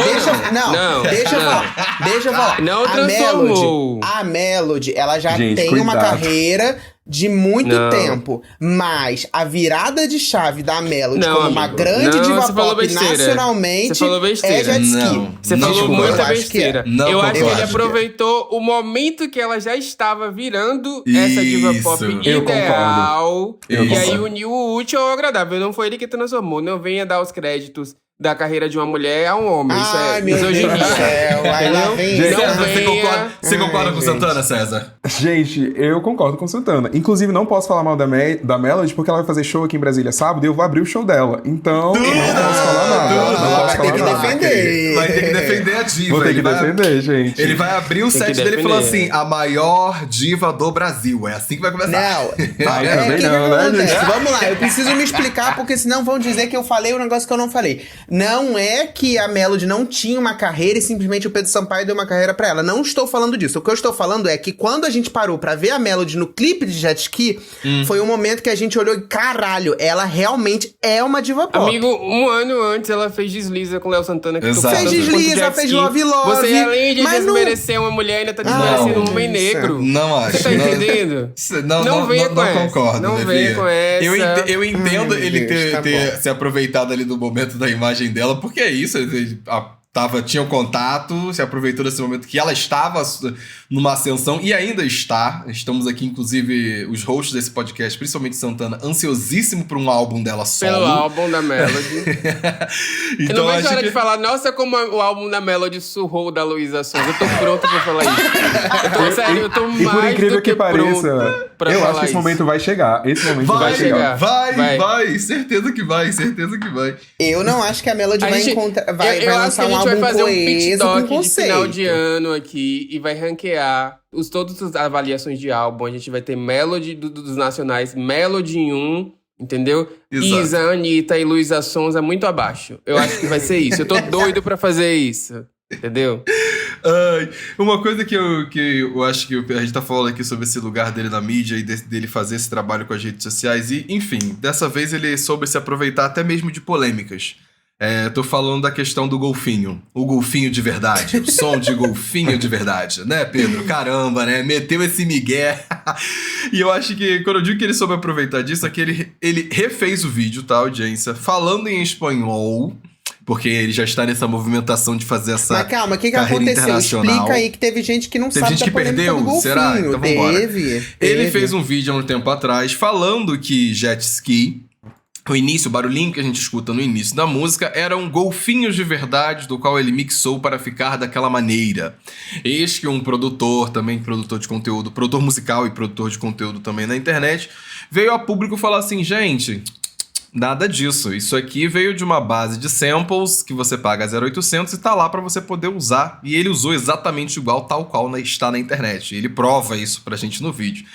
Deixa eu falar. Não transformou. A Melody, ela já Gente, tem uma cuidado. carreira de muito Não. tempo. Mas a virada de chave da Melody Não, como uma amigo. grande Não, diva você falou pop besteira. nacionalmente Você falou besteira. é Jet Ski. Não. Você Não falou concordo. muita Eu acho besteira. que é. Não eu acho que concordo. ele aproveitou o momento que ela já estava virando essa diva pop Eu ideal. Eu E aí concordo. uniu o útil ao agradável. Não foi ele que transformou. Não venha dar os créditos da carreira de uma mulher a um homem. Isso Ai, é meu Deus do misoginia. céu. Aí lá vem... Gente, Não César, venha. você concorda com Ai, Santana, César? Gente, eu concordo com Santana. Inclusive, não posso falar mal da Melody, porque ela vai fazer show aqui em Brasília sábado e eu vou abrir o show dela. Então, não posso falar nada. Não Vai posso ter que falar nada. defender. Vai ter que defender a diva. Vou ter que Ele vai- defender, gente. Ele vai abrir o Tem set que dele e falar defender. assim: a maior diva do Brasil. É assim que vai começar. Não, Ai, também que não, né, acontece? gente? Vamos lá, eu preciso me explicar, porque senão vão dizer que eu falei um negócio que eu não falei. Não é que a Melody não tinha uma carreira e simplesmente o Pedro Sampaio deu uma carreira pra ela. Não estou falando disso. O que eu estou falando é que quando a gente parou pra ver a Melody no clipe de Jet Ski, foi um momento que a gente olhou e, caralho, ela realmente é uma diva pop. Amigo, um ano antes ela fez Desliza com o Léo Santana. Que Exato. tocou Fez tanto quanto Desliza, Jet fez Ski. Love Love, Você, além de mas não- desmerecer uma mulher, ainda tá desmerecendo um homem isso. negro. Não acho. Você tá não- entendendo? Não venha com essa. concordo. Não Levi. venha com essa. Eu entendo Ai, ele Deus, tá ter bom. se aproveitado ali do momento da imagem dela, porque é isso. Ele tinha um contato, se aproveitou desse momento que ela estava numa ascensão e ainda está. Estamos aqui, inclusive, os hosts desse podcast, principalmente Santana, ansiosíssimo por um álbum dela solo. Pelo álbum da Melody. Eu não vejo a hora de falar, nossa, como o álbum da Melody surrou da Luísa Sonza. Eu tô pronto pra falar isso. Sério, eu tô E por mais incrível do que pareça, pronto pra eu falar acho que esse isso. momento vai chegar. Esse momento vai, Vai chegar. Vai, certeza que vai, certeza que vai. Eu não acho que a Melody A vai gente- encontrar. Vai eu acho que lançar a um gente álbum vai fazer um pitch coeso com doc de conceito. final de ano aqui e vai ranquear todas as avaliações de álbum. A gente vai ter Melody dos nacionais, Melody em 1, entendeu? Exato. Isa, Anitta e Luísa Sonza muito abaixo. Eu acho que vai ser isso. Eu tô doido pra fazer isso. Entendeu? Ai, uma coisa que eu acho que a gente tá falando aqui sobre esse lugar dele na mídia e dele fazer esse trabalho com as redes sociais e, enfim, dessa vez ele soube se aproveitar até mesmo de polêmicas. Tô falando da questão do golfinho. O golfinho de verdade. O som de golfinho de verdade. Né, Pedro? Caramba, né? Meteu esse migué. E eu acho que, quando eu digo que ele soube aproveitar disso, é que ele refez o vídeo, tá, audiência? Falando em espanhol, porque ele já está nessa movimentação de fazer essa Mas calma, o que carreira aconteceu? internacional. Explica aí que teve gente que não Teve sabe gente da que polêmica perdeu? do golfinho. Será? Então vambora. Teve. Ele fez um vídeo há um tempo atrás falando que jet ski, o barulhinho que a gente escuta no início da música, eram golfinhos de verdade, do qual ele mixou para ficar daquela maneira. Eis que um produtor, também produtor de conteúdo, produtor musical e produtor de conteúdo também na internet, veio a público falar assim, gente, nada disso. Isso aqui veio de uma base de samples que você paga 0,800 e tá lá para você poder usar. E ele usou exatamente igual, tal qual está na internet. Ele prova isso pra gente no vídeo.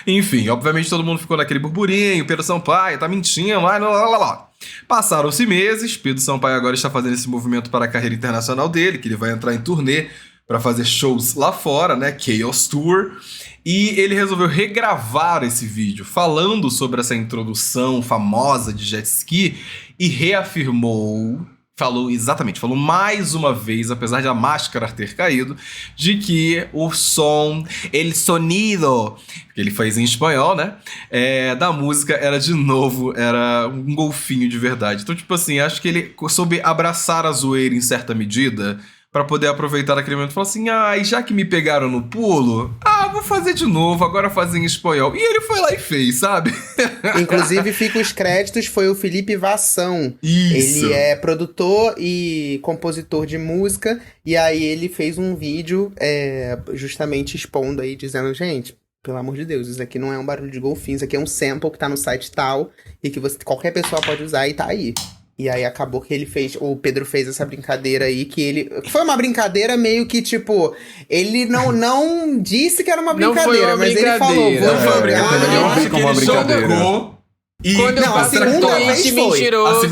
Enfim, obviamente todo mundo ficou naquele burburinho, Pedro Sampaio tá mentindo, lá. Passaram-se meses, Pedro Sampaio agora está fazendo esse movimento para a carreira internacional dele, que ele vai entrar em turnê para fazer shows lá fora, né, Chaos Tour, e ele resolveu regravar esse vídeo falando sobre essa introdução famosa de jet ski e reafirmou, falou mais uma vez, apesar de a máscara ter caído, de que o som, el sonido, que ele fez em espanhol, né, da música era um golfinho de verdade. Então, tipo assim, acho que ele soube abraçar a zoeira em certa medida, pra poder aproveitar aquele momento e falar assim, e já que me pegaram no pulo, vou fazer de novo, agora fazer em espanhol. E ele foi lá e fez, sabe? Inclusive, fica os créditos, foi o Felipe Vassão. Isso. Ele é produtor e compositor de música, e aí ele fez um vídeo justamente expondo aí, dizendo, gente, pelo amor de Deus, isso aqui não é um barulho de golfinho, isso aqui é um sample que tá no site tal, e que qualquer pessoa pode usar e tá aí. E aí acabou que o Pedro fez essa brincadeira aí, foi uma brincadeira meio que, tipo, ele não disse que era uma brincadeira, mas ele falou, Não foi uma brincadeira, eu acho que ele jogou. Quando eu a segunda vez foi. Mentiroso,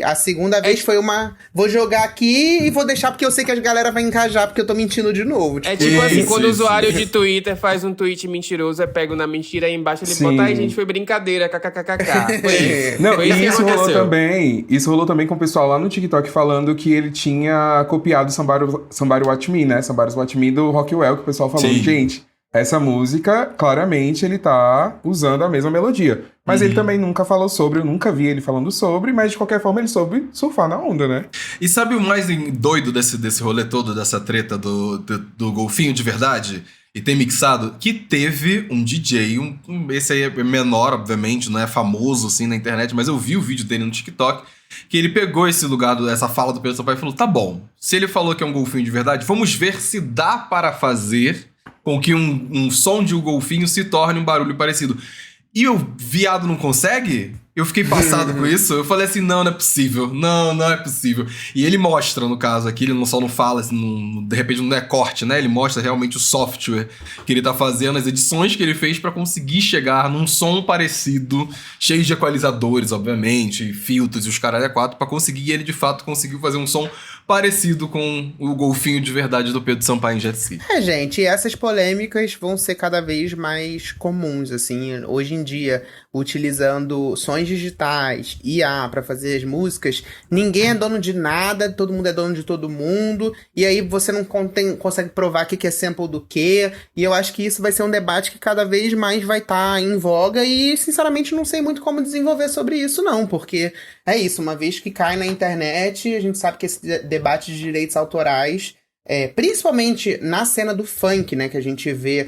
A segunda vez foi uma... Vou jogar aqui e vou deixar porque eu sei que a galera vai encajar porque eu tô mentindo de novo. É tipo assim, quando o usuário de Twitter faz um tweet mentiroso, é pego na mentira, aí embaixo ele bota, gente, foi brincadeira, kkkk. Foi isso. Não, foi e isso rolou aconteceu. também. Isso rolou também com o pessoal lá no TikTok falando que ele tinha copiado Somebody Watch Me, né? Somebody Watch Me do Rockwell, que o pessoal falou, gente, essa música, claramente, ele tá usando a mesma melodia. Mas ele também nunca falou sobre, eu nunca vi ele falando sobre, mas de qualquer forma ele soube surfar na onda, né? E sabe o mais doido desse rolê todo, dessa treta do golfinho de verdade? E tem mixado? Que teve um DJ, esse aí é menor, obviamente, não é famoso assim na internet, mas eu vi o vídeo dele no TikTok, que ele pegou essa fala do Pedro Sampaio e falou, tá bom, se ele falou que é um golfinho de verdade, vamos ver se dá para fazer com que um som de um golfinho se torne um barulho parecido. E o viado não consegue? Eu fiquei passado com isso. Eu falei assim, não é possível. Não é possível. E ele mostra, no caso aqui, ele só não fala, assim, de repente não é corte, né? Ele mostra realmente o software que ele tá fazendo, as edições que ele fez pra conseguir chegar num som parecido, cheio de equalizadores, obviamente, filtros e os caralho a quatro, pra conseguir, e ele de fato conseguiu fazer um som parecido com o golfinho de verdade do Pedro Sampaio em jet ski. Gente, essas polêmicas vão ser cada vez mais comuns, assim, hoje em dia, utilizando sons digitais, IA, pra fazer as músicas, ninguém é dono de nada, todo mundo é dono de todo mundo, e aí você não consegue provar o que é sample do quê, e eu acho que isso vai ser um debate que cada vez mais vai estar em voga, e sinceramente não sei muito como desenvolver sobre isso não, porque é isso, uma vez que cai na internet, a gente sabe que esse debate de direitos autorais, principalmente na cena do funk, né, que a gente vê,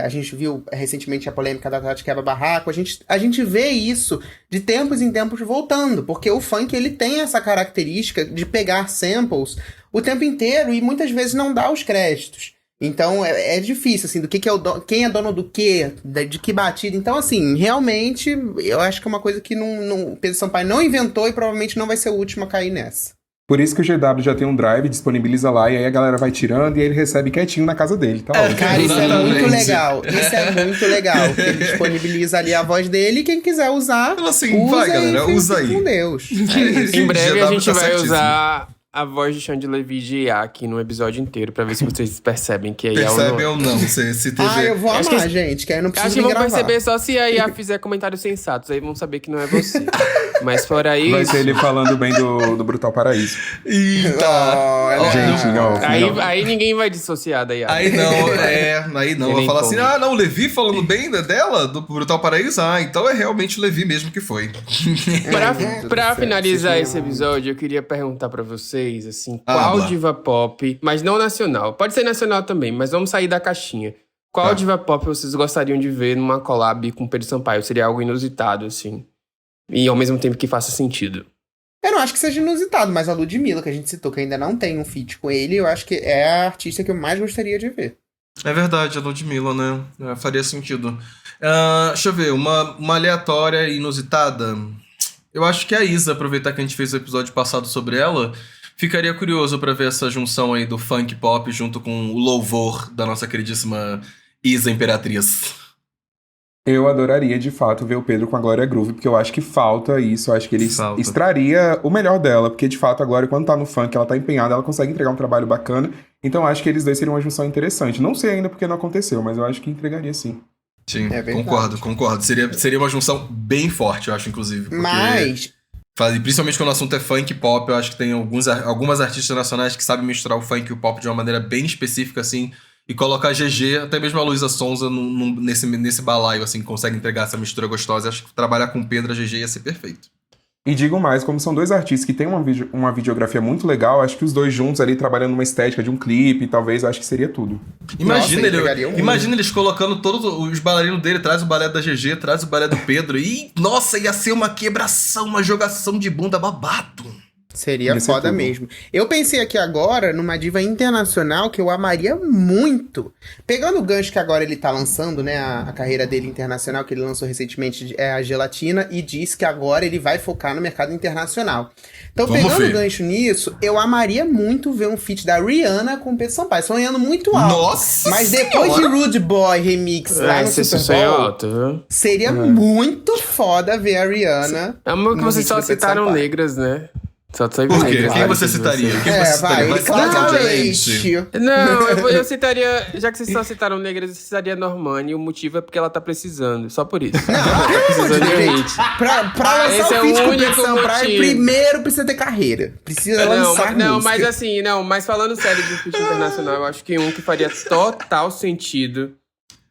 a gente viu recentemente a polêmica da Tati Quebra-Barraco, a gente vê isso de tempos em tempos voltando, porque o funk ele tem essa característica de pegar samples o tempo inteiro e muitas vezes não dá os créditos. Então é difícil, assim, do que é quem é dono do quê, de que batida. Então, assim, realmente, eu acho que é uma coisa que o Pedro Sampaio não inventou e provavelmente não vai ser o último a cair nessa. Por isso que o GW já tem um drive, disponibiliza lá, e aí a galera vai tirando e ele recebe quietinho na casa dele, tá? Cara, isso é muito legal. Isso é muito legal. Ele disponibiliza ali a voz dele e quem quiser usar, assim, usa, vai, galera, usa aí. Com Deus. Em breve a gente vai usar a voz de Xande Levi de IA aqui no episódio inteiro, pra ver se vocês percebem que é IA ou Percebe não. ou não, se teve... Ah, eu vou Acho amar, que- gente, que aí eu não Acho preciso que me vão gravar. perceber só se a IA fizer comentários sensatos, aí vão saber que não é você. Mas fora Vai isso... ser ele falando bem do Brutal Paraíso. Eita! Olha, Gente, não. Aí ninguém vai dissociar da IA. Aí não. Vai nem falar assim, como. não, o Levi falando bem dela, do Brutal Paraíso? Ah, então é realmente o Levi mesmo que foi. Pra finalizar Vocês esse não- episódio, eu queria perguntar pra vocês, assim, Ah, qual lá. diva pop, mas não nacional, pode ser nacional também, mas vamos sair da caixinha. Qual Tá. diva pop vocês gostariam de ver numa collab com Pedro Sampaio? Seria algo inusitado, assim, e ao mesmo tempo que faça sentido. Eu não acho que seja inusitado, mas a Ludmilla, que a gente citou, que ainda não tem um feat com ele, eu acho que é a artista que eu mais gostaria de ver. É verdade, a Ludmilla, né? Faria sentido. Deixa eu ver, uma aleatória e inusitada. Eu acho que a Isa, aproveitar que a gente fez o episódio passado sobre ela, ficaria curioso pra ver essa junção aí do funk pop junto com o louvor da nossa queridíssima Isa Imperatriz. Eu adoraria, de fato, ver o Pedro com a Glória Groove, porque eu acho que falta isso. Eu acho que ele Falta. extraria o melhor dela, porque de fato a Glória, quando tá no funk, ela tá empenhada, ela consegue entregar um trabalho bacana. Então eu acho que eles dois seriam uma junção interessante. Não sei ainda porque não aconteceu, mas eu acho que entregaria sim. Sim, É verdade. concordo. Seria uma junção bem forte, eu acho, inclusive. Porque Mas, principalmente quando o assunto é funk e pop, eu acho que tem algumas artistas nacionais que sabem misturar o funk e o pop de uma maneira bem específica, assim, e colocar GG, até mesmo a Luísa Sonza nesse balaio, assim, consegue entregar essa mistura gostosa. Eu acho que trabalhar com Pedro, a GG ia ser perfeito. E digo mais, como são dois artistas que têm uma videografia muito legal, acho que os dois juntos ali trabalhando numa estética de um clipe, talvez, acho que seria tudo. Imagina, entregaria muito. imagina eles colocando todos os bailarinos dele, traz o balé da GG, traz o balé do Pedro, e, nossa, ia ser uma quebração, uma jogação de bunda babado. seria Ia ser foda tudo. mesmo. Eu pensei aqui agora numa diva internacional que eu amaria muito. Pegando o gancho que agora ele tá lançando, né? A carreira dele internacional, que ele lançou recentemente, é a Gelatina, e disse que agora ele vai focar no mercado internacional. Então, Vamos pegando ver. o gancho nisso, eu amaria muito ver um feat da Rihanna com o Pedro Sampaio, sonhando muito alto. Nossa Mas depois Senhora! de Rude Boy Remix lá no Esse Super sonho é Bowl, alto, viu? seria muito foda ver a Rihanna. Amor, que no vocês hit só do Pedro citaram Sampaio. negras, né? Só teve Por quê? negras. Quem lá você de citaria? vocês. Quem você É, citaria? vai, Vai Cláudia citar Leite. Não, eu citaria, já que vocês só citaram negras, eu citaria Normani, o motivo é porque ela tá precisando, só por isso. Ela tá precisando de um hit. Pra Esse lançar é um feat o com o único Pedro Sampaio, motivo. primeiro precisa ter carreira. Precisa lançar Não, música. mas assim, mas falando sério de feat internacional, eu acho que um que faria total sentido,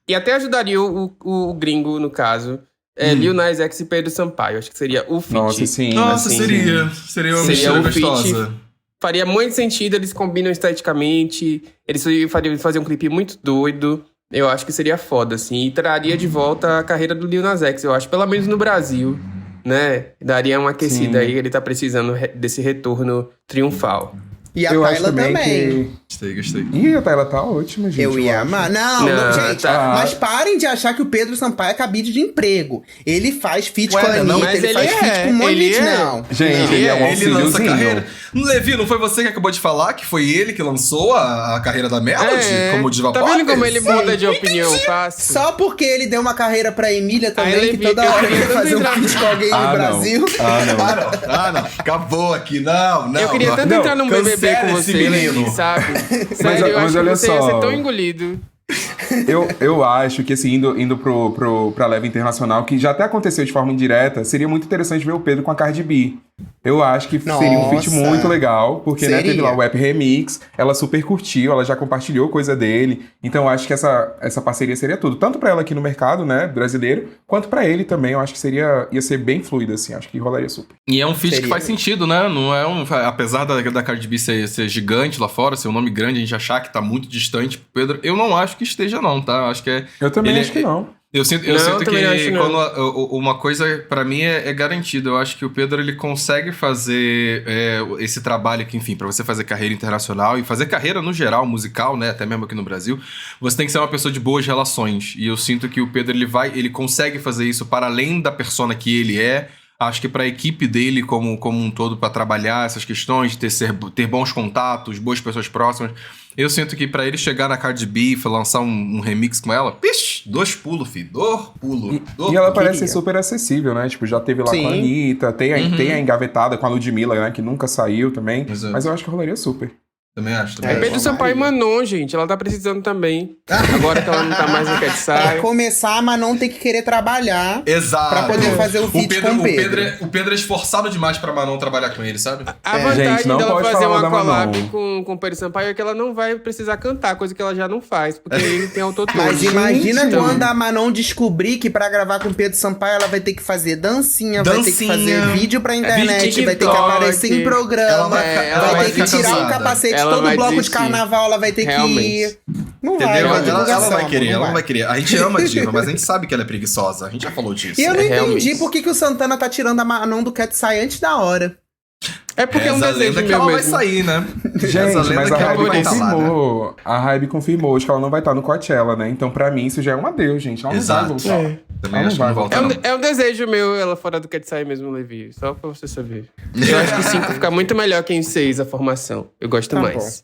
e até ajudaria o gringo, no caso, é Lil Nas X e Pedro Sampaio. Acho que seria o feat. Nossa, sim. Nossa, assim, seria uma seria mistura um feat. gostosa. Faria muito sentido, eles combinam esteticamente, eles fariam fazer um clipe muito doido. Eu acho que seria foda, assim. E traria de volta a carreira do Lil Nas X, eu acho, pelo menos no Brasil, né? Daria uma aquecida Sim. aí, ele tá precisando desse retorno triunfal. E a Eu acho Tayla também também. Gostei. Ih, a Tayla tá ótima, gente. Eu ia acho. amar. Não, Não, gente, tá. mas parem de achar que o Pedro Sampaio é cabide de emprego. Ele faz feat Ué, com a não, Anitta, mas ele ele faz é, feat com um monte de ele gente. é. Não. Gente, Não. ele é um Ele lança auxíliozinho. carreira. Levi, não foi você que acabou de falar que foi ele que lançou a carreira da Melody como diva tá pop? vendo como ele muda de opinião fácil? Só porque ele deu uma carreira pra Emília também, Aí, que Levi, toda eu hora queria quer tanto fazer um entrar- feat com alguém no não. Brasil. Ah, não. Acabou aqui. Não. Eu queria tanto Não, entrar num BBB cancela com esse você, menino. Levi, sabe? Sério, eu mas acho olha que você ia só. ser tão engolido. Eu acho que, assim, indo pra leva internacional, que já até aconteceu de forma indireta, seria muito interessante ver o Pedro com a Cardi B. Eu acho que seria um feat Nossa. muito legal, porque, né, Seria. teve lá o App Remix, ela super curtiu, ela já compartilhou coisa dele, então eu acho que essa parceria seria tudo, tanto pra ela aqui no mercado, né, brasileiro, quanto pra ele também, eu acho que ia ser bem fluido, assim, acho que rolaria super. E é um feat que Seria. faz sentido, né? Não é apesar da Cardi B ser gigante lá fora, ser um nome grande, a gente achar que tá muito distante pro Pedro, eu não acho que esteja não, tá? Eu acho que é... Eu também Ele- acho que não. Eu sinto Não, que também acho não. quando uma coisa, pra mim, é garantida. Eu acho que o Pedro, ele consegue fazer esse trabalho que, enfim, pra você fazer carreira internacional e fazer carreira no geral, musical, né, até mesmo aqui no Brasil, você tem que ser uma pessoa de boas relações. E eu sinto que o Pedro, ele consegue fazer isso para além da persona que ele é, Acho que pra equipe dele como um todo, pra trabalhar essas questões, ter bons contatos, boas pessoas próximas, eu sinto que pra ele chegar na Cardi B e lançar um remix com ela, 2 pulos, filho. 2 pulos. E ela parece ser super acessível, né? Tipo, já teve lá com a Anitta, tem a engavetada com a Ludmilla, né? Que nunca saiu também. Exato. Mas eu acho que rolaria super. Também acho. Pedro Sampaio e Manon, gente. Ela tá precisando também. Agora que ela não tá mais no Cat Pra Sai. começar, a Manon tem que querer trabalhar. Exato. Pra poder fazer o feat com o Pedro. O Pedro é esforçado demais pra Manon trabalhar com ele, sabe? A vantagem Gente, não dela pode fazer falar uma da collab Manon. com o Pedro Sampaio é que ela não vai precisar cantar, coisa que ela já não faz, porque ele tem autotune. Mas imagina Gente, quando a Manon descobrir que pra gravar com o Pedro Sampaio ela vai ter que fazer dancinha, vai ter que fazer vídeo pra internet, vídeo vai ter que TikTok. aparecer em programa, ela vai vai ter que ficar tirar o cansada. capacete, Ela todo vai bloco de desistir. carnaval ela vai ter que Realmente. ir. Não Entendeu? vai, Ela divulgação, não vai querer, amor, ela não vai querer. A gente ama a diva, mas a gente sabe que ela é preguiçosa. A gente já falou disso. E eu não entendi realmente. por que o Santana tá tirando a Manon do Cat Sai antes da hora. É porque é um Essa desejo lenda que meu ela mesmo. vai sair, né? Gente, Essa lenda mas a que ela Hybe vai estar lá, né? confirmou. A Hybe confirmou hoje que ela não vai estar no Coachella, né? Então, pra mim, isso já é um adeus, gente. Ela não Exato. vai voltar. Também Ela acho que não não vai volta, É não. um desejo meu ela fora do Cat Sai mesmo, Levi. Só pra você saber. Eu acho que 5 fica muito melhor que em 6 a formação. Eu gosto Tá mais.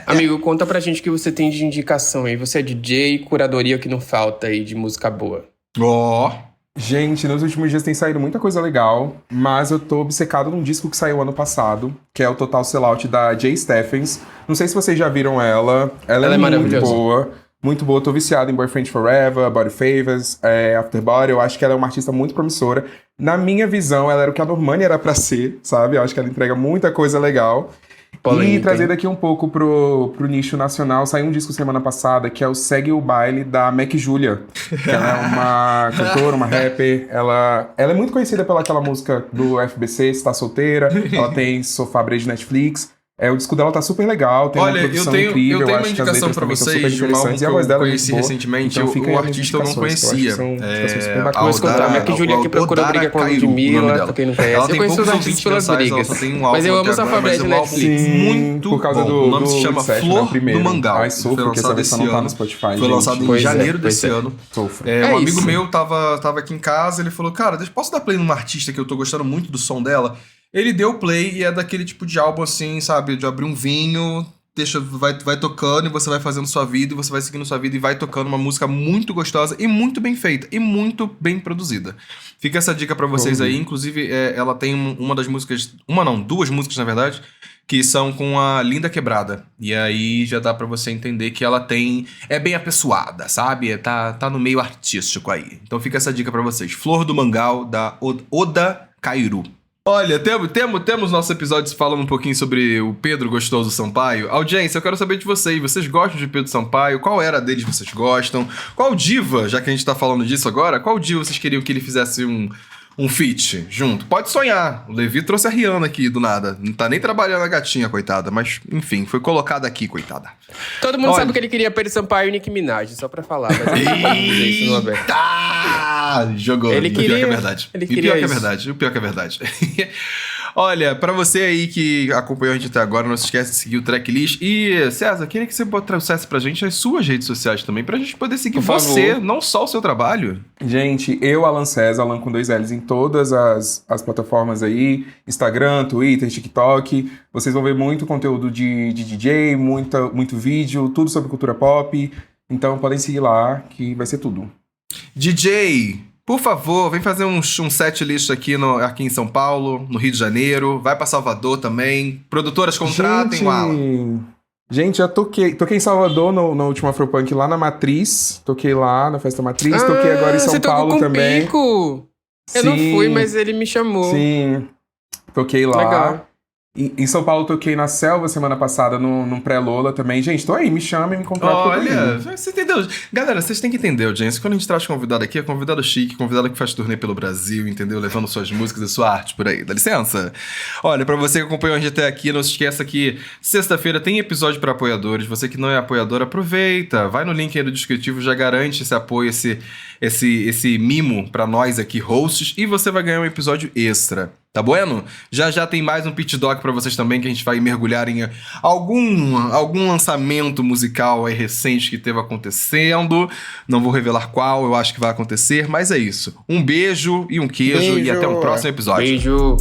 Amigo, conta pra gente o que você tem de indicação aí. Você é DJ, curadoria que não falta aí de música boa. Ó. Gente, nos últimos dias tem saído muita coisa legal, mas eu tô obcecado num disco que saiu ano passado, que é o Total Sellout da Jay Stephens. Não sei se vocês já viram ela. Ela é muito maravilhosa. boa. Muito boa, tô viciado em Boyfriend Forever, Body Favors, Afterbody. Eu acho que ela é uma artista muito promissora. Na minha visão, ela era o que a Normani era pra ser, sabe? Eu acho que ela entrega muita coisa legal. Polêmica, E trazendo hein? aqui um pouco pro nicho nacional, saiu um disco semana passada que é o Segue o Baile da Mac Julia. Que ela é uma cantora, uma rapper. Ela é muito conhecida pela aquela música do FBC, Está Solteira. Ela tem Sofá Breja de Netflix. O disco dela tá super legal, tem Olha, uma eu produção tenho incrível. uma acho que as indicação letras pra também são vocês super de um álbum interessantes. que E a voz eu dela é muito conheci boa. recentemente. Então fica aí O as artista eu não indicações, que eu acho conhecia. que são indicações super bacanas. Vou escutar. Mac Julia que procurou briga com a Ludmilla, pra quem não conhece. Ela Eu tem conheço poucos os ouvintes artistas pelas mensais, ela brigas. só tem um álbum Mas eu amo até essa agora, Fabrício mas de é um álbum Netflix. muito por causa bom. do O nome se chama Inception, Flor né, o primeiro. do Mangal. Ai, sofro, Foi porque essa lançado versão esse não tá ano. no Spotify, Foi gente. lançado em Pois é, janeiro pois desse é. ano. Sofro. Um amigo isso. meu tava aqui em casa, ele falou, cara, posso dar play numa artista que eu tô gostando muito do som dela? Ele deu play e é daquele tipo de álbum assim, sabe, de abrir um vinho, vai tocando e você vai fazendo sua vida, e você vai seguindo sua vida e vai tocando uma música muito gostosa e muito bem feita e muito bem produzida. Fica essa dica pra vocês aí, inclusive ela tem uma das músicas, duas músicas na verdade, que são com a Linda Quebrada. E aí já dá pra você entender que ela é bem apessoada, sabe? Tá no meio artístico aí. Então fica essa dica pra vocês. Flor do Mangal, da Oda Kairu. Olha, temos nosso episódio falando um pouquinho sobre o Pedro Gostoso Sampaio. Audiência, eu quero saber de vocês. Vocês gostam de Pedro Sampaio? Qual era deles vocês gostam? Qual diva, já que a gente tá falando disso agora, qual diva vocês queriam que ele fizesse um feat junto? Pode sonhar. O Levi trouxe a Rihanna aqui do nada. Não tá nem trabalhando a gatinha, coitada. Mas, enfim, foi colocada aqui, coitada. Todo mundo Olha. sabe que ele queria Pedro Sampaio e Nicki Minaj, só pra falar. Mas ele não pode dizer isso no aberto. Eita! Jogou. Ele E pior queria- que é verdade. ele E queria pior que é isso. verdade. O pior que é verdade. Olha, pra você aí que acompanhou a gente até agora, não se esquece de seguir o Tracklist. E, César, queria que você trouxesse pra gente as suas redes sociais também, pra gente poder seguir Por favor. você, não só o seu trabalho. Gente, eu, Alan César, Alan com 2 L's, em todas as plataformas aí, Instagram, Twitter, TikTok. Vocês vão ver muito conteúdo de DJ, muito vídeo, tudo sobre cultura pop. Então podem seguir lá, que vai ser tudo. DJ, por favor, vem fazer um set list aqui em São Paulo, no Rio de Janeiro. Vai pra Salvador também. Produtoras contratem o Alan. Gente, já toquei em Salvador no último Afropunk lá na Matriz. Toquei lá na Festa Matriz. Toquei agora em São você tocou Paulo com também. Pico. Eu não fui, mas ele me chamou. Sim, toquei lá. Legal. Em São Paulo, toquei na Selva semana passada, num pré-Lola também. Gente, tô aí, me chama e me contrata. Olha, você entendeu? Galera, vocês têm que entender, audiência. Quando a gente traz convidado aqui, é convidado chique, convidado que faz turnê pelo Brasil, entendeu? Levando suas músicas e sua arte por aí. Dá licença? Olha, pra você que acompanhou a gente até aqui, não se esqueça que sexta-feira tem episódio pra apoiadores. Você que não é apoiador, aproveita. Vai no link aí do descritivo, já garante esse apoio, esse mimo pra nós aqui, hosts, e você vai ganhar um episódio extra. Tá bueno? Já tem mais um Pit Doc pra vocês também, que a gente vai mergulhar em algum lançamento musical aí recente que teve acontecendo. Não vou revelar qual, eu acho que vai acontecer, mas é isso. Um beijo e um queijo e até o próximo episódio. Beijo.